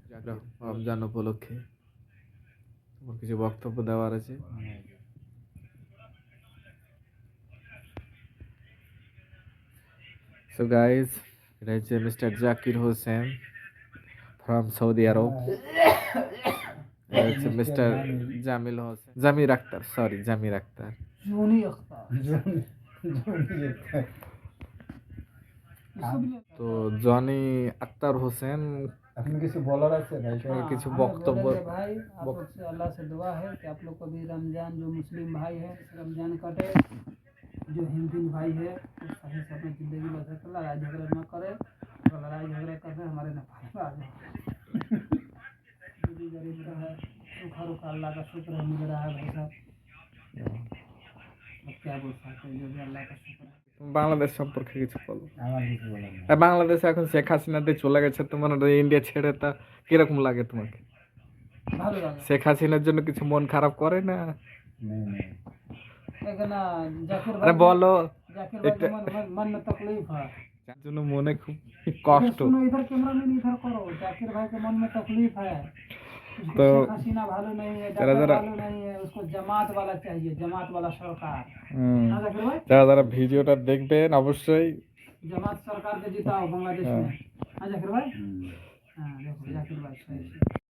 রমজান উপলক্ষে তোমার কিছু বক্তব্য দেওয়ার আছে? So guys, এটা হচ্ছে mister Zakir Hossain from Saudi Arabia. এটা হচ্ছে মিস্টার জামিল হোসেন, জামির আক্তার, সরি জামির আক্তার, তো জনি আক্তার হোসেন। আপনি কিছু বলার আছে ভাই? কিছু বক্তব্য भाई आप लोग से अल्लाह से दुआ है कि आप लोग को भी रमजान, जो मुस्लिम भाई है रमजान कटे, जो हिंदू भाई है वो सही से अपनी जिंदगी में लड़ाई झगड़ा न करे। अगर लड़ाई झगड़ा करते हमारे नेपाल में आ जाए। गरीब का है, सूखा रूखा अल्लाह का शुक्र है मिल रहा है भाई साहब। अब क्या बोल सकते हैं, जो भी अल्लाह का शुक्र है। বাংলাদেশ সম্পর্কে কিছু বলো। আমার কিছু বলার নেই। বাংলাদেশে এখন শেখ হাসিনা দিয়ে চলে গেছে, তোমার ইন্ডিয়া ছেড়ে, তা কিরকম লাগে তোমাকে? ভালো লাগে। শেখ হাসিনার জন্য কিছু মন খারাপ করে না? नहीं এখানে জাকির আরে ভাই, বলো। জাকির ভাই मन में तकलीफ है, যার জন্য মনে খুব কষ্ট। सुनो इधर कैमरा मैन इधर करो। जाकिर भाई के मन में तकलीफ है, तो शेख हसीना भालो नहीं है, जाकिर भालो नहीं है, उसको जमात वाला चाहिए, जमात वाला सरकार। हाँ जाकिर भाई, যারা যারা ভিডিওটা দেখবেন অবশ্যই जमात सरकार के जिताओ बांग्लादेश में। हाँ जाकिर भाई, हाँ देखो जाकिर भाई सही।